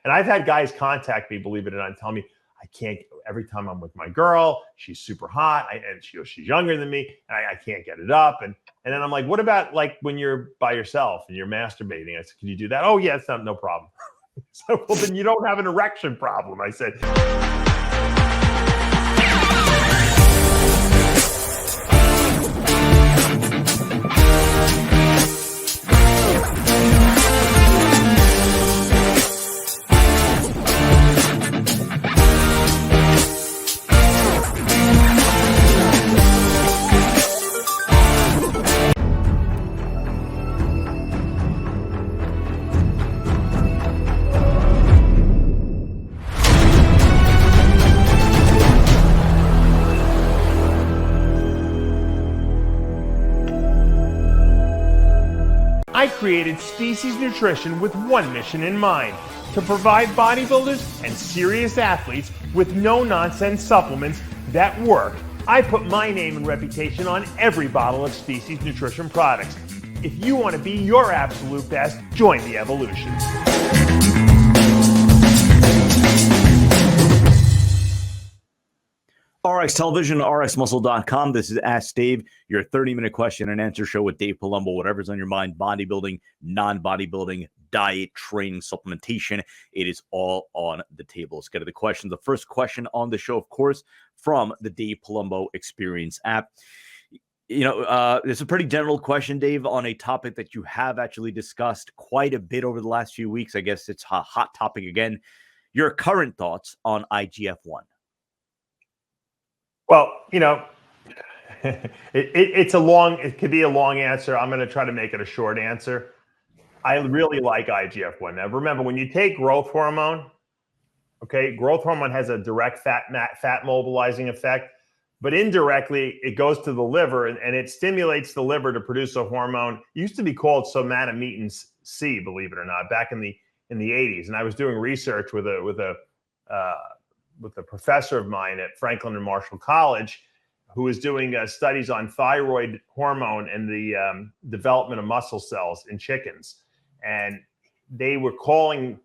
And I've had guys contact me, believe it or not, and tell me, I can't, every time I'm with my girl, she's super hot, and she's younger than me, and I can't get it up. And then I'm like, what about like when you're by yourself and you're masturbating? I said, can you do that? Oh, yeah, it's no problem. So, well, then you don't have an erection problem, I said. I created Species Nutrition with one mission in mind: to provide bodybuilders and serious athletes with no-nonsense supplements that work. I put my name and reputation on every bottle of Species Nutrition products. If you want to be your absolute best, join the evolution. RX Television, RxMuscle.com. This is Ask Dave, your 30-minute question and answer show with Dave Palumbo. Whatever's on your mind, bodybuilding, non-bodybuilding, diet, training, supplementation, it is all on the table. Let's get to the questions. The first question on the show, of course, from the Dave Palumbo Experience app. You know, it's a pretty general question, Dave, on a topic that you have actually discussed quite a bit over the last few weeks. I guess it's a hot topic again. Your current thoughts on IGF-1? Well, you know, it could be a long answer. I'm going to try to make it a short answer. I really like IGF-1. Now, remember, when you take growth hormone, okay, growth hormone has a direct fat mobilizing effect, but indirectly it goes to the liver and it stimulates the liver to produce a hormone. It used to be called somatomedin C, believe it or not, back in the 80s. And I was doing research with a professor of mine at Franklin and Marshall College, who was doing studies on thyroid hormone and the development of muscle cells in chickens. And they were calling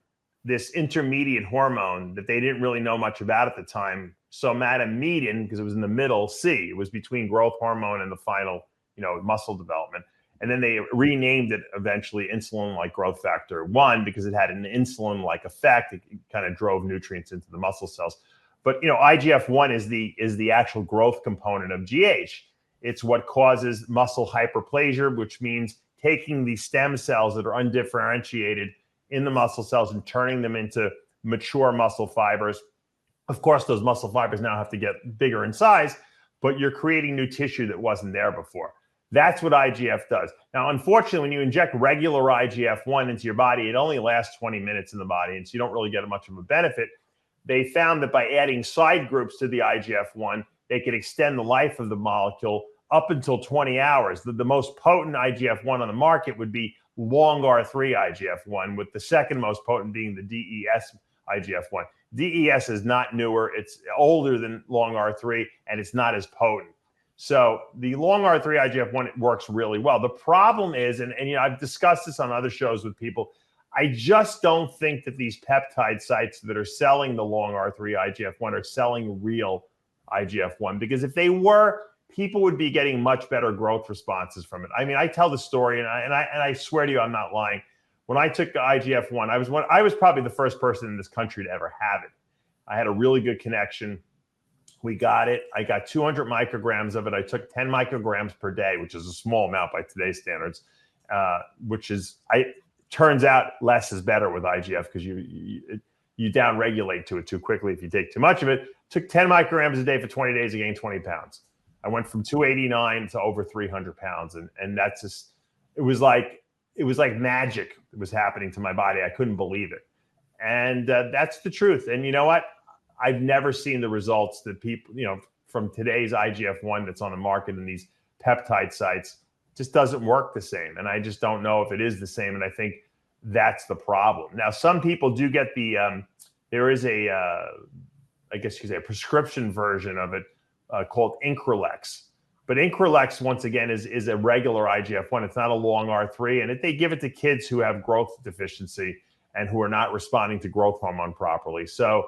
this intermediate hormone that they didn't really know much about at the time somatomedin, because it was in the middle C. It was between growth hormone and the final, muscle development. And then they renamed it eventually insulin-like growth factor 1 because it had an insulin-like effect. It kind of drove nutrients into the muscle cells. But IGF-1 is the actual growth component of GH. It's what causes muscle hyperplasia, which means taking the stem cells that are undifferentiated in the muscle cells and turning them into mature muscle fibers. Of course, those muscle fibers now have to get bigger in size, but you're creating new tissue that wasn't there before. That's what IGF does. Now, unfortunately, when you inject regular IGF-1 into your body, it only lasts 20 minutes in the body, and so you don't really get much of a benefit. They found that by adding side groups to the IGF-1, they could extend the life of the molecule up until 20 hours. The most potent IGF-1 on the market would be long R3 IGF-1, with the second most potent being the DES IGF-1. DES is not newer. It's older than long R3, and it's not as potent. So the long R3 IGF-1 works really well. The problem is, and I've discussed this on other shows with people, I just don't think that these peptide sites that are selling the long R3 IGF-1 are selling real IGF-1, because if they were, people would be getting much better growth responses from it. I mean, I tell the story, and I swear to you, I'm not lying. When I took the IGF-1, I was probably the first person in this country to ever have it. I had a really good connection. We got it. I got 200 micrograms of it. I took 10 micrograms per day, which is a small amount by today's standards, turns out less is better with IGF because you down-regulate to it too quickly if you take too much of it. Took 10 micrograms a day for 20 days, I gained 20 pounds. I went from 289 to over 300 pounds. And that's just, it was like magic that was happening to my body. I couldn't believe it. And that's the truth. And you know what? I've never seen the results that people, from today's IGF-1 that's on the market and these peptide sites, just doesn't work the same. And I just don't know if it is the same. And I think that's the problem. Now, some people do get there is I guess you could say a prescription version of it called Increlex. But Increlex, once again, is a regular IGF-1. It's not a long R3. And they give it to kids who have growth deficiency. and who are not responding to growth hormone properly. So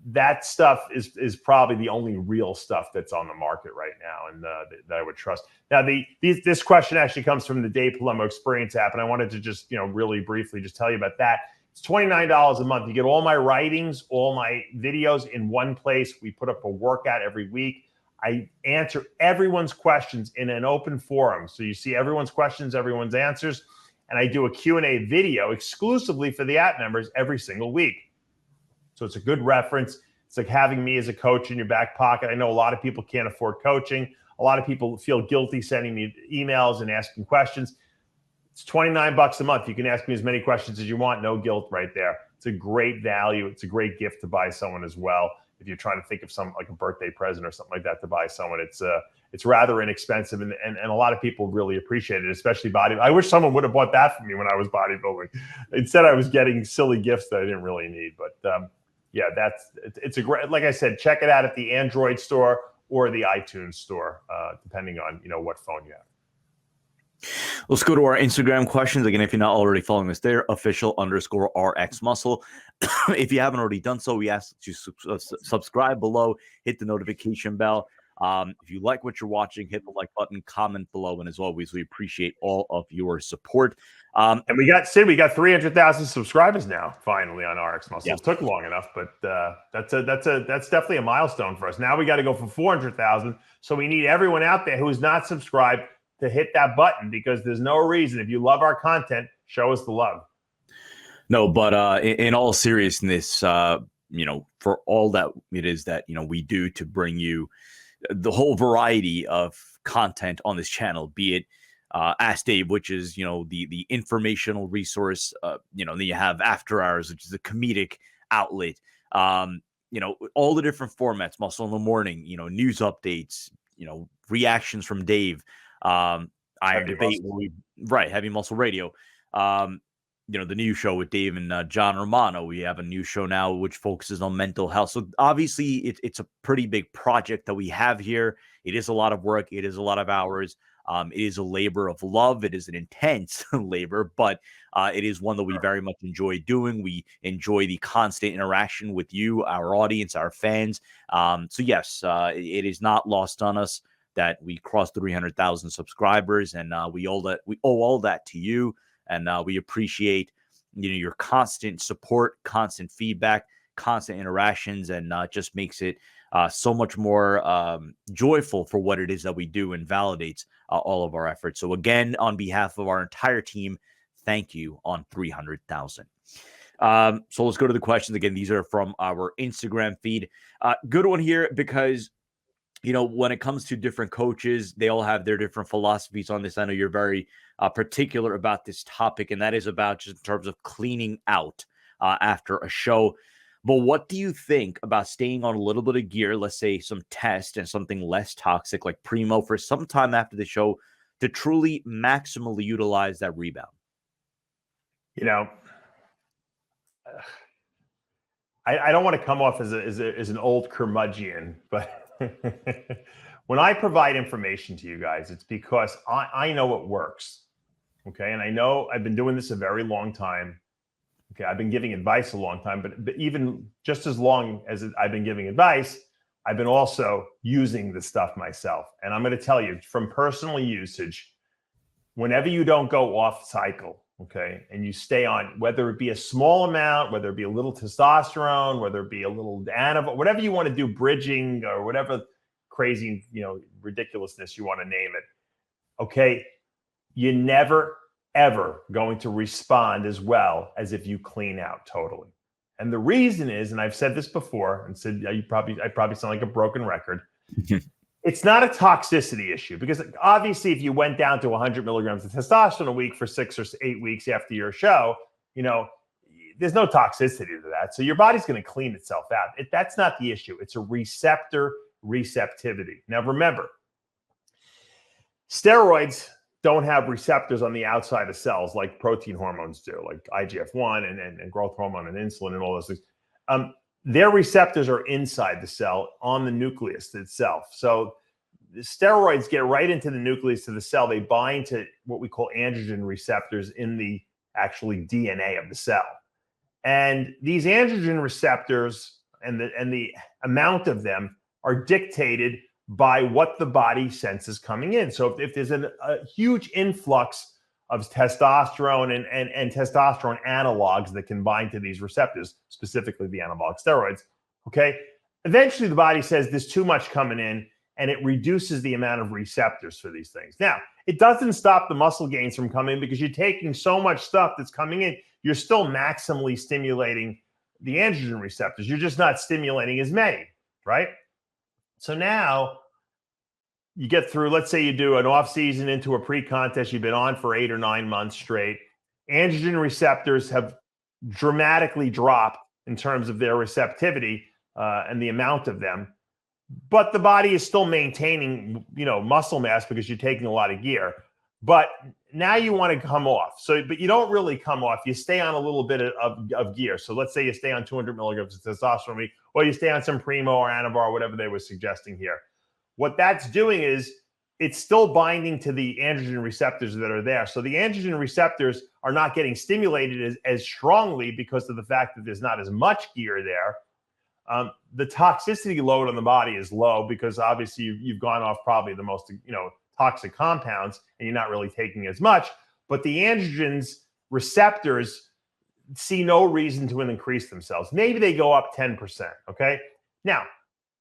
that stuff is probably the only real stuff that's on the market right now, and that I would trust. Now, this question actually comes from the Dave Palumbo Experience app, and I wanted to just really briefly just tell you about that. It's $29 a month. You get all my writings, all my videos in one place. We put up a workout every week. I answer everyone's questions in an open forum, so you see everyone's questions, everyone's answers, and I do a Q&A video exclusively for the app members every single week. So it's a good reference. It's like having me as a coach in your back pocket. I know a lot of people can't afford coaching. A lot of people feel guilty sending me emails and asking questions. It's $29 a month. You can ask me as many questions as you want. No guilt right there. It's a great value. It's a great gift to buy someone as well. If you're trying to think of some like a birthday present or something like that to buy someone, it's rather inexpensive, and a lot of people really appreciate it, especially bodybuilding. I wish someone would have bought that for me when I was bodybuilding. Instead, I was getting silly gifts that I didn't really need. But yeah, it's a great, like I said, check it out at the Android store or the iTunes store, depending on what phone you have. Let's go to our Instagram questions. Again, if you're not already following us there, official_RxMuscle. If you haven't already done so, we ask that you subscribe below, hit the notification bell. If you like what you're watching, hit the like button, comment below, and as always, we appreciate all of your support. And we got 300,000 subscribers now, finally, on RxMuscle. Yeah. It took long enough, but that's definitely a milestone for us. Now we got to go for 400,000. So we need everyone out there who is not subscribed to hit that button, because there's no reason. If you love our content, show us the love. No, but in all seriousness, for all that it is that we do to bring you the whole variety of content on this channel, be it Ask Dave, which is the informational resource, then you have After Hours, which is a comedic outlet, all the different formats, Muscle in the Morning, news updates, reactions from Dave, Iron Debate, Heavy Muscle Radio, the new show with Dave and John Romano. We have a new show now which focuses on mental health. So obviously it's a pretty big project that we have here. It is a lot of work. It is a lot of hours. It is a labor of love. It is an intense labor, but it is one that we very much enjoy doing. We enjoy the constant interaction with you, our audience, our fans. So yes, it is not lost on us that we crossed 300,000 subscribers, and we owe all that to you. And we appreciate your constant support, constant feedback, constant interactions, and just makes it so much more joyful for what it is that we do, and validates all of our efforts. So again, on behalf of our entire team, thank you on 300,000. So let's go to the questions. Again, these are from our Instagram feed. Good one here, because when it comes to different coaches, they all have their different philosophies on this. I know you're very particular about this topic, and that is about just in terms of cleaning out after a show. But what do you think about staying on a little bit of gear, let's say some test and something less toxic like Primo, for some time after the show to truly maximally utilize that rebound? I don't want to come off as an old curmudgeon, but when I provide information to you guys, it's because I know it works. Okay. And I know I've been doing this a very long time. Okay. I've been giving advice a long time, but even just as long as I've been giving advice, I've been also using the stuff myself. And I'm going to tell you from personal usage, whenever you don't go off cycle, okay, and you stay on, whether it be a small amount, whether it be a little testosterone, whether it be a little whatever you want to do, bridging or whatever crazy, ridiculousness you want to name it, okay, you're never, ever going to respond as well as if you clean out totally. And the reason is, and I've said this before and said, I probably sound like a broken record. It's not a toxicity issue, because obviously if you went down to 100 milligrams of testosterone a week for 6 or 8 weeks after your show, there's no toxicity to that. So your body's going to clean itself out. That's not the issue. It's a receptivity. Now remember, steroids don't have receptors on the outside of cells like protein hormones do, like IGF-1 and growth hormone and insulin and all those things. Their receptors are inside the cell on the nucleus itself. So the steroids get right into the nucleus of the cell. They bind to what we call androgen receptors in the actually DNA of the cell. And these androgen receptors and the amount of them are dictated by what the body senses coming in. So if there's a huge influx of testosterone and testosterone analogs that can bind to these receptors, specifically the anabolic steroids, okay, eventually the body says there's too much coming in, and it reduces the amount of receptors for these things. Now, it doesn't stop the muscle gains from coming because you're taking so much stuff that's coming in, you're still maximally stimulating the androgen receptors. You're just not stimulating as many, right? So now you get through, let's say you do an off season into a pre-contest, you've been on for 8 or 9 months straight. Androgen receptors have dramatically dropped in terms of their receptivity and the amount of them. But the body is still maintaining, muscle mass because you're taking a lot of gear. But now you want to come off. But you don't really come off. You stay on a little bit of gear. So let's say you stay on 200 milligrams of testosterone a week, or you stay on some primo or anabar, whatever they were suggesting here. What that's doing is it's still binding to the androgen receptors that are there. So the androgen receptors are not getting stimulated as strongly because of the fact that there's not as much gear there. The toxicity load on the body is low because obviously you've gone off probably the most toxic compounds and you're not really taking as much. But the androgens receptors see no reason to increase themselves. Maybe they go up 10%. Okay. Now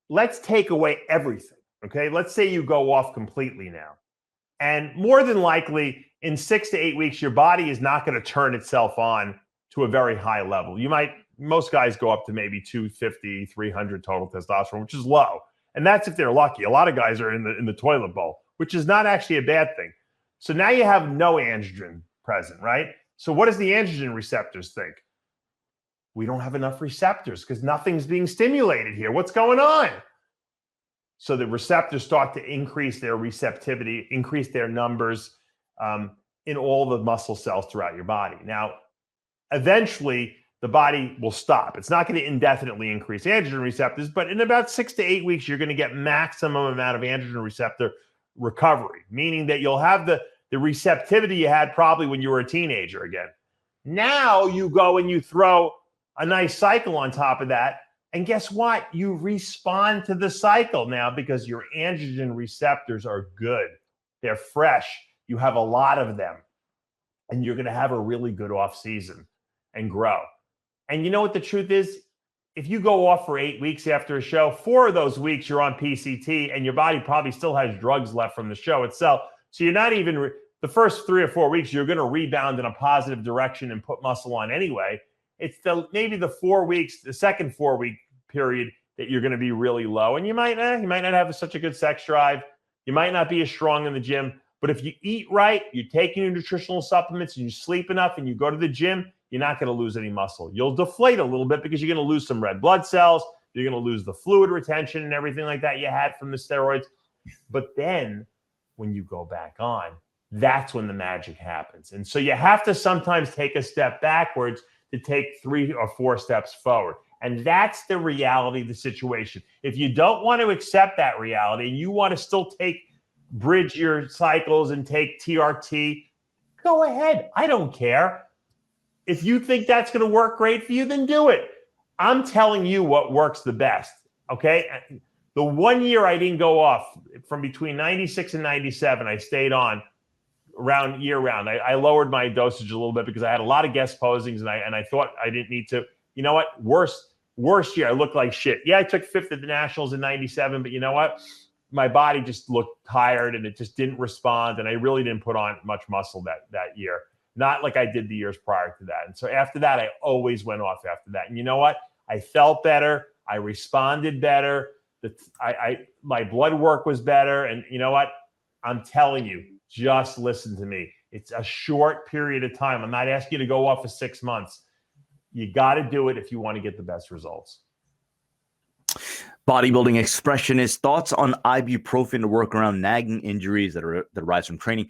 let's take away everything. Okay. Let's say you go off completely now. And more than likely in 6 to 8 weeks, your body is not going to turn itself on to a very high level. Most guys go up to maybe 250, 300 total testosterone, which is low. And that's if they're lucky. A lot of guys are in the toilet bowl, which is not actually a bad thing. So now you have no androgen present, right? So what does the androgen receptors think? We don't have enough receptors because nothing's being stimulated here. What's going on? So the receptors start to increase their receptivity, increase their numbers in all the muscle cells throughout your body. Now, eventually, the body will stop. It's not going to indefinitely increase androgen receptors, but in about 6 to 8 weeks, you're going to get maximum amount of androgen receptor recovery, meaning that you'll have the receptivity you had probably when you were a teenager again. Now you go and you throw a nice cycle on top of that. And guess what? You respond to the cycle now because your androgen receptors are good. They're fresh. You have a lot of them. And you're going to have a really good off season and grow. And you know what the truth is? If you go off for 8 weeks after a show, 4 of those weeks you're on PCT and your body probably still has drugs left from the show itself. So you're not even, the first 3 or 4 weeks, you're going to rebound in a positive direction and put muscle on anyway. It's maybe the 4 weeks, the second 4 week period that you're going to be really low. And you might not have such a good sex drive. You might not be as strong in the gym. But if you eat right, you're taking your nutritional supplements and you sleep enough and you go to the gym, you're not going to lose any muscle. You'll deflate a little bit because you're going to lose some red blood cells. You're going to lose the fluid retention and everything like that you had from the steroids. But then when you go back on, that's when the magic happens. And so you have to sometimes take a step backwards to take 3 or 4 steps forward. And that's the reality of the situation. If you don't want to accept that reality and you want to still bridge your cycles and take TRT, go ahead. I don't care. If you think that's going to work great for you, then do it. I'm telling you what works the best, okay? The 1 year I didn't go off, from between 96 and 97, I stayed on year round. I lowered my dosage a little bit because I had a lot of guest postings and I thought I didn't need to. You know what? Worst year, I looked like shit. Yeah, I took 5th at the Nationals in 97, but you know what? My body just looked tired and it just didn't respond. And I really didn't put on much muscle that year. Not like I did the years prior to that. And so after that, I always went off after that. And you know what? I felt better. I responded better. My blood work was better. And you know what? I'm telling you, just listen to me. It's a short period of time. I'm not asking you to go off for 6 months. You got to do it if you want to get the best results. Bodybuilding expressionist, thoughts on ibuprofen to work around nagging injuries that arise from training.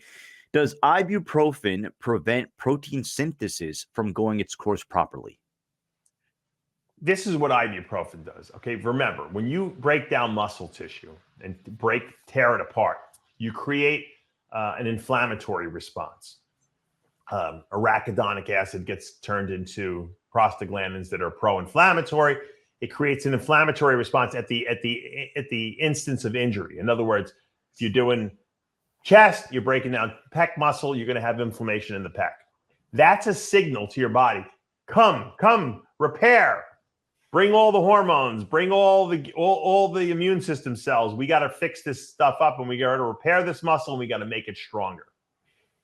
Does ibuprofen prevent protein synthesis from going its course properly? This is what ibuprofen does. Okay, remember, when you break down muscle tissue and tear it apart, you create an inflammatory response. arachidonic acid gets turned into prostaglandins that are pro-inflammatory. It creates an inflammatory response at the instance of injury. In other words, if you're doing chest, you're breaking down pec muscle, you're going to have inflammation in the pec. That's a signal to your body. Come, repair. Bring all the hormones. Bring all the immune system cells. We got to fix this stuff up, and we got to repair this muscle, and we got to make it stronger.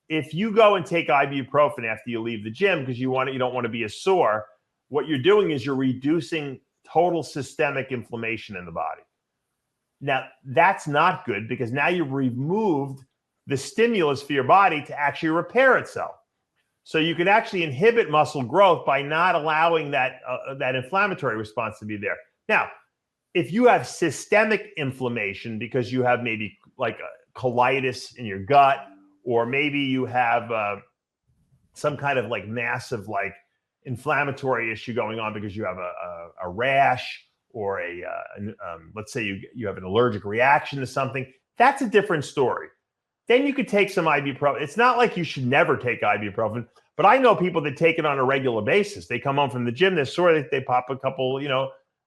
If you go and take ibuprofen after you leave the gym because you don't want to be as sore, what you're doing is you're reducing total systemic inflammation in the body. Now, that's not good because now you've removed the stimulus for your body to actually repair itself. So you can actually inhibit muscle growth by not allowing that inflammatory response to be there. Now, if you have systemic inflammation because you have maybe like a colitis in your gut, or maybe you have some kind of like massive like inflammatory issue going on because you have a rash or let's say you have an allergic reaction to something, that's a different story. Then you could take some ibuprofen. It's not like you should never take ibuprofen, but I know people that take it on a regular basis. They come home from the gym, they're sore, they pop a couple,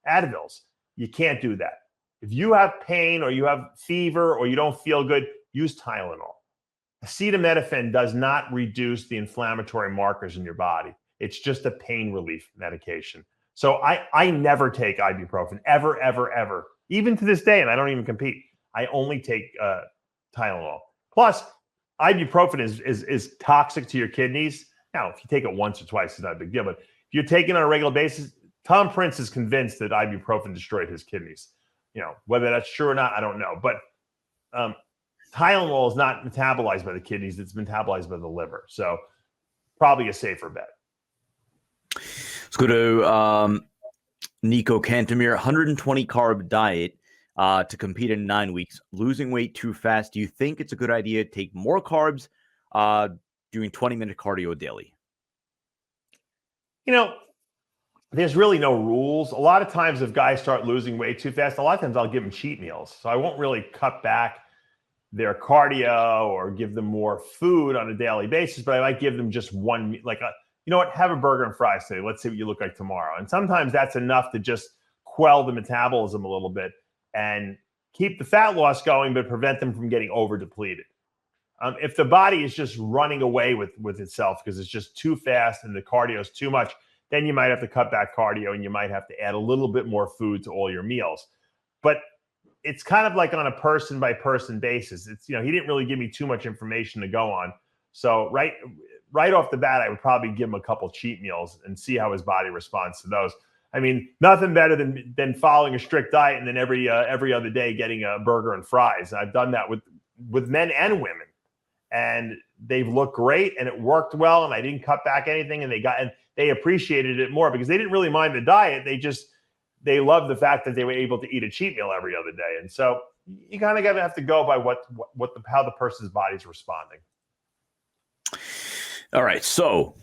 Advils. You can't do that. If you have pain or you have fever or you don't feel good, use Tylenol. Acetaminophen does not reduce the inflammatory markers in your body. It's just a pain relief medication. So I never take ibuprofen, ever, ever, ever. Even to this day, and I don't even compete. I only take Tylenol. Plus, ibuprofen is toxic to your kidneys. Now, if you take it once or twice, it's not a big deal. But if you're taking it on a regular basis, Tom Prince is convinced that ibuprofen destroyed his kidneys. Whether that's true or not, I don't know. But Tylenol is not metabolized by the kidneys. It's metabolized by the liver. So probably a safer bet. Let's go to Nico Cantemir. 120 carb diet to compete in 9 weeks. Losing weight too fast. Do you think it's a good idea to take more carbs doing 20-minute cardio daily? There's really no rules. A lot of times if guys start losing weight too fast, a lot of times I'll give them cheat meals. So I won't really cut back their cardio or give them more food on a daily basis, but I might give them just one, have a burger and fries today. Let's see what you look like tomorrow. And sometimes that's enough to just quell the metabolism a little bit and keep the fat loss going, but prevent them from getting over depleted. If the body is just running away with itself because it's just too fast and the cardio is too much, then you might have to cut back cardio and you might have to add a little bit more food to all your meals. But it's kind of like on a person by person basis. It's, he didn't really give me too much information to go on. So right off the bat, I would probably give him a couple cheat meals and see how his body responds to those. I mean, nothing better than following a strict diet and then every other day getting a burger and fries. And I've done that with men and women, and they've looked great and it worked well. And I didn't cut back anything, and they appreciated it more because they didn't really mind the diet. They loved the fact that they were able to eat a cheat meal every other day. And so you kind of got to have to go by how the person's body's responding. All right. So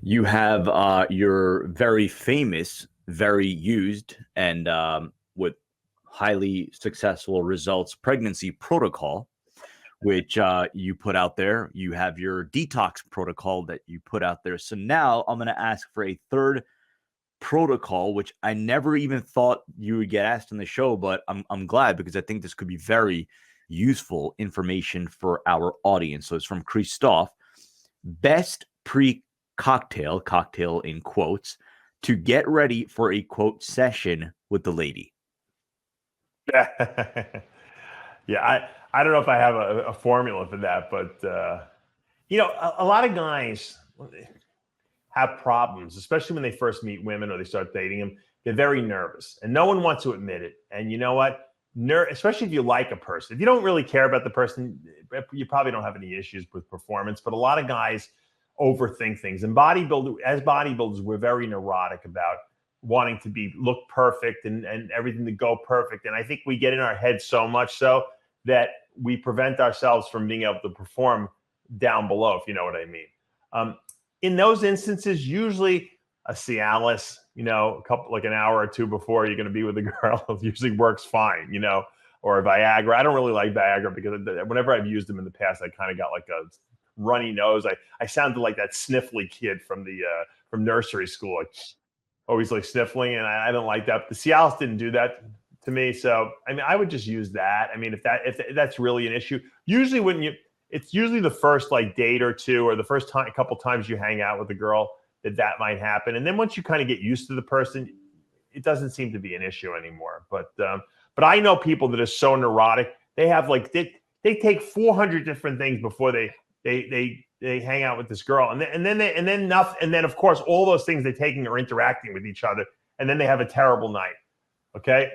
you have your very famous, very used, and with highly successful results pregnancy protocol, which you put out there. You have your detox protocol that you put out there. So now I'm going to ask for a third protocol, which I never even thought you would get asked on the show, but I'm glad because I think this could be very useful information for our audience. So it's from Christophe. Best pre-cocktail, cocktail in quotes, to get ready for a quote session with the lady. Yeah, I don't know if I have a formula for that, but a lot of guys have problems, especially when they first meet women or they start dating them. They're very nervous, and no one wants to admit it. And you know what? Especially if you like a person. If you don't really care about the person, you probably don't have any issues with performance. But a lot of guys overthink things. And as bodybuilders, we're very neurotic about wanting to look perfect and everything to go perfect. And I think we get in our heads so much so that we prevent ourselves from being able to perform down below, if you know what I mean. In those instances, usually a Cialis, a couple, like an hour or two before you're going to be with a girl, usually works fine, or a Viagra. I don't really like Viagra because whenever I've used them in the past, I kind of got like runny nose. I sounded like that sniffly kid from nursery school, like always like sniffling, and I don't like that. But the Cialis didn't do that to me, so I mean, I would just use that. I mean, if that's really an issue, usually it's usually the first like date or two, or the first time, a couple times you hang out with a girl, that might happen, and then once you kind of get used to the person, it doesn't seem to be an issue anymore. But I know people that are so neurotic, they have like they take 400 different things before they hang out with this girl, and then nothing, and then of course all those things they're taking are interacting with each other, and then they have a terrible night. Okay,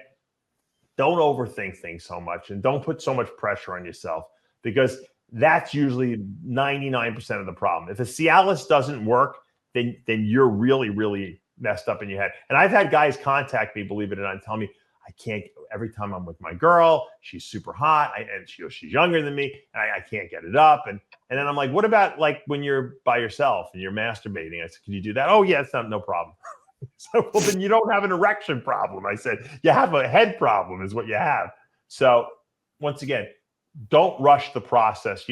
don't overthink things so much, and don't put so much pressure on yourself, because that's usually 99% of the problem. If a Cialis doesn't work, then you're really, really messed up in your head. And I've had guys contact me, believe it or not, and tell me, I can't, every time I'm with my girl, she's super hot, and she's younger than me, and I can't get it up. And then I'm like, what about like when you're by yourself and you're masturbating? I said, can you do that? Oh yeah, it's no problem. So, well, then you don't have an erection problem. I said, you have a head problem is what you have. So once again, don't rush the process.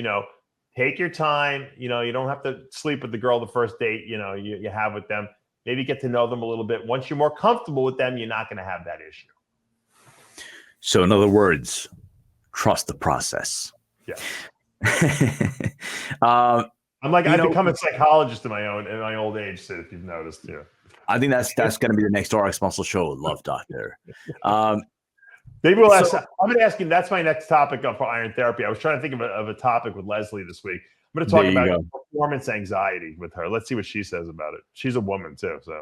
Take your time. You don't have to sleep with the girl the first date, you have with them. Maybe get to know them a little bit. Once you're more comfortable with them, you're not going to have that issue. So in other words, trust the process. Yeah. I'm like, I've become a psychologist in my old age, Sid, if you've noticed. Yeah. I think that's going to be the next RxMuscle show. Love Doctor. Maybe we'll ask. I'm going to ask you. That's my next topic for iron therapy. I was trying to think of a topic with Leslie this week. I'm going to talk about performance anxiety with her. Let's see what she says about it. She's a woman too, so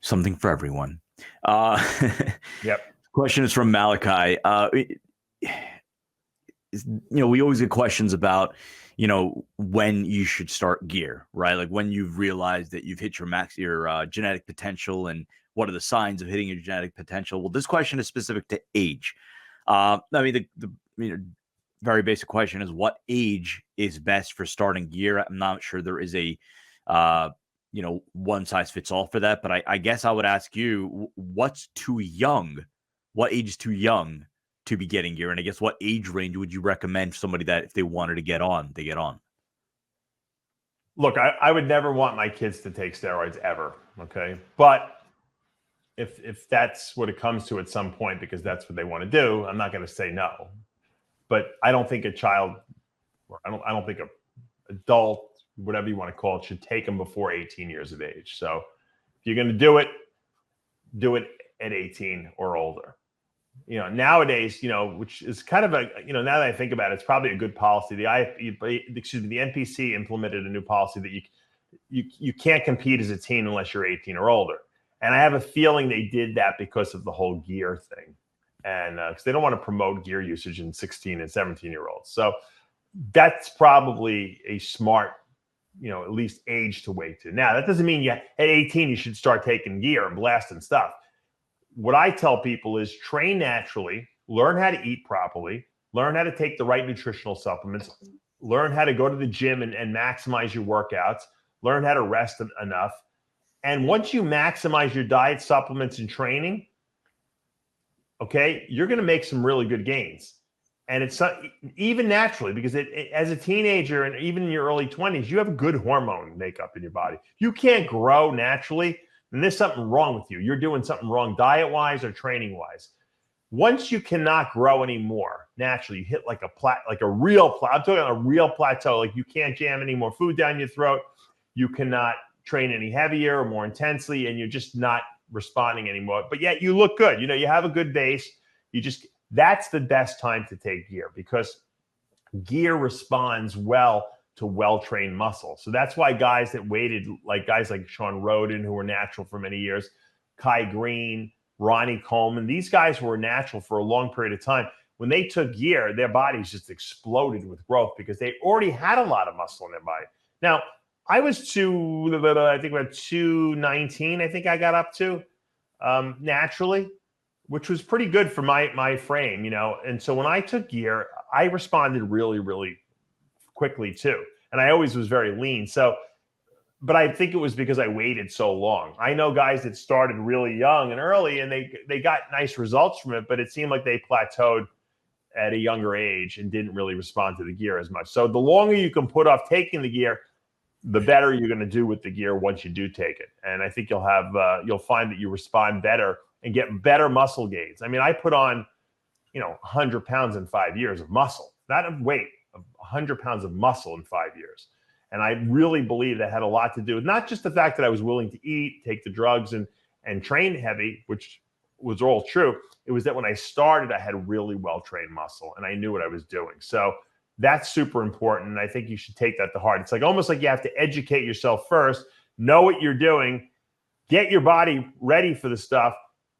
something for everyone. Yep. Question is from Malachi. We always get questions about, when you should start gear, right? Like when you've realized that you've hit your genetic potential, and what are the signs of hitting your genetic potential? Well, this question is specific to age. The very basic question is, what age is best for starting gear? I'm not sure there is a, one size fits all for that, but I guess I would ask you, what's too young? What age is too young to be getting gear? And I guess what age range would you recommend somebody that if they wanted to get on, they get on? Look, I would never want my kids to take steroids ever. Okay. But if that's what it comes to at some point, because that's what they want to do, I'm not going to say no. But I don't think a child, or I don't think a adult, whatever you want to call it, should take them before 18 years of age. So if you're going to do it at 18 or older. Nowadays, which is kind of now that I think about it, it's probably a good policy. The NPC implemented a new policy that you can't compete as a teen unless you're 18 or older. And I have a feeling they did that because of the whole gear thing. And because they don't want to promote gear usage in 16 and 17-year-olds. So that's probably a smart, at least age to wait to. Now, that doesn't mean at 18 you should start taking gear and blasting stuff. What I tell people is train naturally, learn how to eat properly, learn how to take the right nutritional supplements, learn how to go to the gym and maximize your workouts, learn how to rest enough. And once you maximize your diet, supplements, and training, okay, you're going to make some really good gains. And it's not, even naturally, because as a teenager and even in your early 20s, you have a good hormone makeup in your body. You can't grow naturally, then there's something wrong with you. You're doing something wrong diet-wise or training-wise. Once you cannot grow anymore, naturally, you hit like a real plateau. I'm talking about a real plateau. Like you can't jam any more food down your throat. You cannot train any heavier or more intensely, and you're just not responding anymore. But yet you look good. You have a good base. That's the best time to take gear, because gear responds well to well-trained muscle. So that's why guys that waited, like guys like Sean Roden, who were natural for many years, Kai Green, Ronnie Coleman, these guys were natural for a long period of time. When they took gear, their bodies just exploded with growth because they already had a lot of muscle in their body. Now, I was I think about 219, I think I got up to naturally, which was pretty good for my frame, And so when I took gear, I responded really, really quickly too. And I always was very lean. So, but I think it was because I waited so long. I know guys that started really young and early, and they got nice results from it, but it seemed like they plateaued at a younger age and didn't really respond to the gear as much. So the longer you can put off taking the gear, the better you're going to do with the gear once you do take it. And I think you'll find that you respond better and get better muscle gains. I mean, I put on, 100 pounds in 5 years of muscle, not of weight, 100 pounds of muscle in 5 years. And I really believe that had a lot to do with not just the fact that I was willing to eat, take the drugs, and train heavy, which was all true. It was that when I started, I had really well-trained muscle and I knew what I was doing. So that's super important. And I think you should take that to heart. It's like almost like you have to educate yourself first, know what you're doing, get your body ready for the stuff,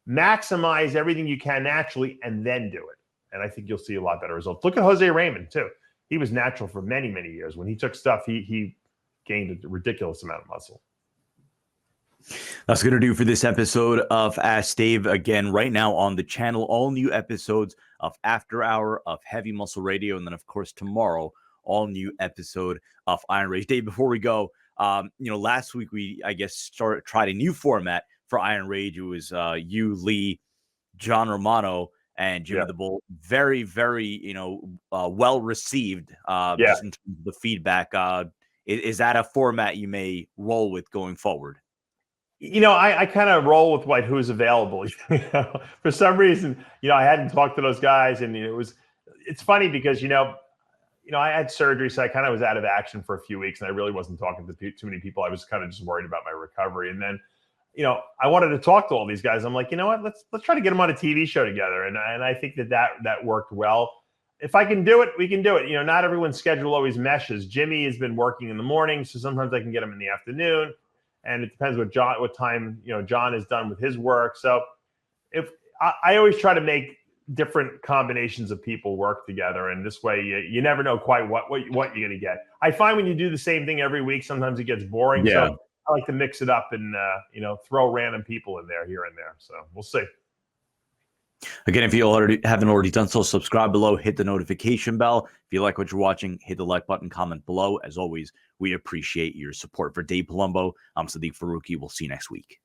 maximize everything you can naturally, and then do it. And I think you'll see a lot better results. Look at Jose Raymond too. He was natural for many, many years. When he took stuff, he gained a ridiculous amount of muscle. That's going to do for this episode of Ask Dave. Again, right now on the channel, all new episodes of After Hour of Heavy Muscle Radio. And then, of course, tomorrow, all new episode of Iron Rage. Dave, before we go, last week we, tried a new format for Iron Rage. It was you, Lee, John Romano, and Jimmy the Bull. Very, very, well received. Just in terms of the feedback. Is that a format you may roll with going forward? I kind of roll with who's available. For some reason, I hadn't talked to those guys, and it's funny because I had surgery, so I kind of was out of action for a few weeks, and I really wasn't talking to too many people. I was kind of just worried about my recovery, and then I wanted to talk to all these guys. I'm like, you know what? Let's try to get them on a TV show together, and I think that worked well. If I can do it, we can do it. Not everyone's schedule always meshes. Jimmy has been working in the morning, so sometimes I can get him in the afternoon. And it depends what time John is done with his work. So if I always try to make different combinations of people work together, and this way you never know quite what you're going to get. I find when you do the same thing every week, sometimes it gets boring. Yeah. So I like to mix it up and throw random people in there here and there. So we'll see. Again, if you haven't already done so, subscribe below, hit the notification bell. If you like what you're watching, hit the like button, comment below. As always, we appreciate your support. For Dave Palumbo, I'm Sadiq Faruqi. We'll see you next week.